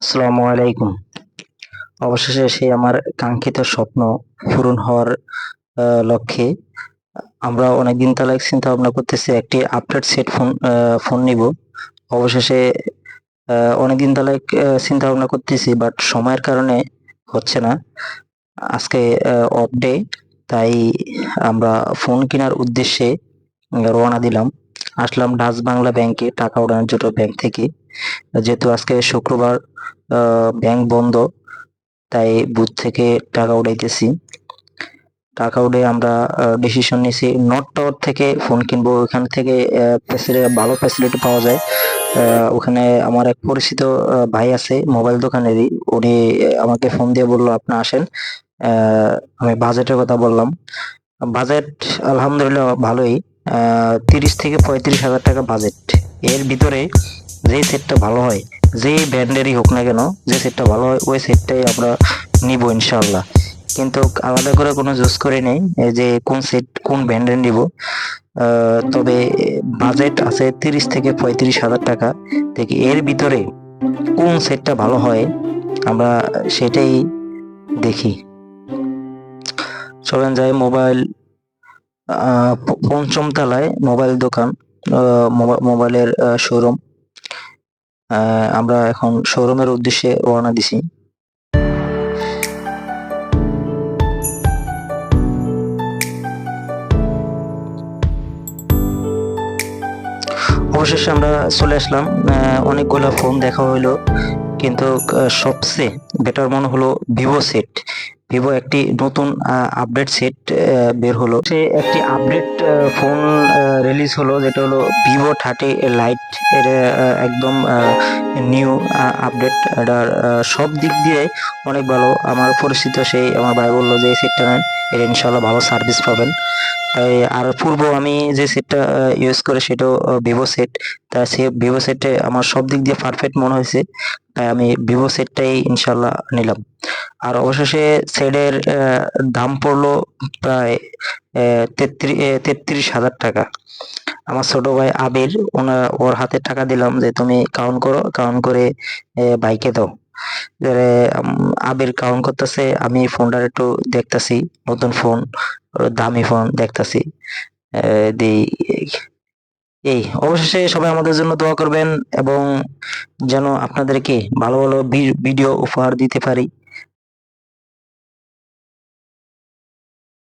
আসসালামু আলাইকুম। অবশেষে সেই আমার কাঙ্ক্ষিত স্বপ্ন পূরণ হওয়ার লক্ষ্যে আমরা অনেকদিন তাহলে চিন্তা ভাবনা করতেছি একটি আপডেট সেট ফোন নিব। অবশেষে অনেকদিন তাহলে চিন্তা ভাবনা করতেছি, বাট সময়ের কারণে হচ্ছে না। আজকে অফ ডে, তাই আমরা ফোন কেনার উদ্দেশ্যে রওনা দিলাম। আসলাম ডাচ বাংলা ব্যাংকে টাকা ওঠানোর জন্য ব্যাংক থেকে। যেহেতু আজকে শুক্রবার, ব্যাংক বন্ধ, তাই বুথ থেকে টাকা উঠাইতেছি। টাকা উঠে আমরা ডিসিশন নিয়েছি নর্থ টাওয়ার থেকে ফোন কিনবো। ওখান থেকে ভালো ফ্যাসিলিটি পাওয়া যায়। ওখানে আমার এক পরিচিত ভাই আছে মোবাইল দোকানেরই, উনি আমাকে ফোন দিয়ে বললো আপনি আসেন। আমি বাজেটের কথা বললাম। বাজেট আলহামদুলিল্লাহ ভালোই, 30 থেকে 35 হাজার টাকা বাজেট। এর ভিতরে যে সেটটা ভালো হয়, যে ব্র্যান্ডেরই হোক না কেন, যে সেটটা ভালো হয় ওই সেটটাই আমরা নিব ইনশাল্লাহ। কিন্তু আলাদা করে কোনো জুস করে নেই এই যে কোন সেট কোন ব্র্যান্ডের নিব। তবে বাজেট আছে 30 থেকে 35 হাজার টাকা থেকে। এর ভিতরে কোন সেটটা ভালো হয় আমরা সেটাই দেখি। চলেন যাই মোবাইল, পঞ্চম তলায় মোবাইল দোকান, মোবাইলের শোরুম। আমরা এখন শোরুমের উদ্দেশ্যে রওনা দিছি। অবশেষে আমরা চলে আসলাম। অনেকগুলো ফোন দেখা হইলো, কিন্তু সবচেয়ে বেটার মনে হলো ভিভো সেট। ভিভো একটি নতুন আপডেট সেট বের হলো। সে একটি আপডেট ফোন রিলিজ হলো, যেটা হলো ভিভো 30 লাইট। এর একদম নিউ আপডেট। এটার সব দিক দিয়ে অনেক ভালো। আমার পরিচিত সেই আমার ভাই বললো যে এই সেটটা নেন, এর ইনশাল্লাহ ভালো সার্ভিস পাবেন। তাই আর পূর্ব আমি যে সেটটা ইউজ করে সেটাও ভিভো সেট। তা সে ভিভো সেটে আমার সব দিক দিয়ে পারফেক্ট মনে হয়েছে, তাই আমি ভিভো সেটটাই ইনশাল্লাহ নিলাম। আর অবশেষে সেটের দাম পড়লো প্রায় 33,000 টাকা। আমার ছোট ভাই আবির, ওর হাতে টাকা দিলাম যে তুমি কাউন্ট করো, কাউন্ট করে বাইকে দাও। আবির কাউন্ট করতেছে, আমি ফোনটার একটু দেখতাছি, নতুন ফোন, দামি ফোন দেখতাছি। দিই এই অবশেষে সবাই আমাদের জন্য দোয়া করবেন, এবং যেন আপনাদেরকে ভালো ভালো ভিডিও উপহার দিতে পারি।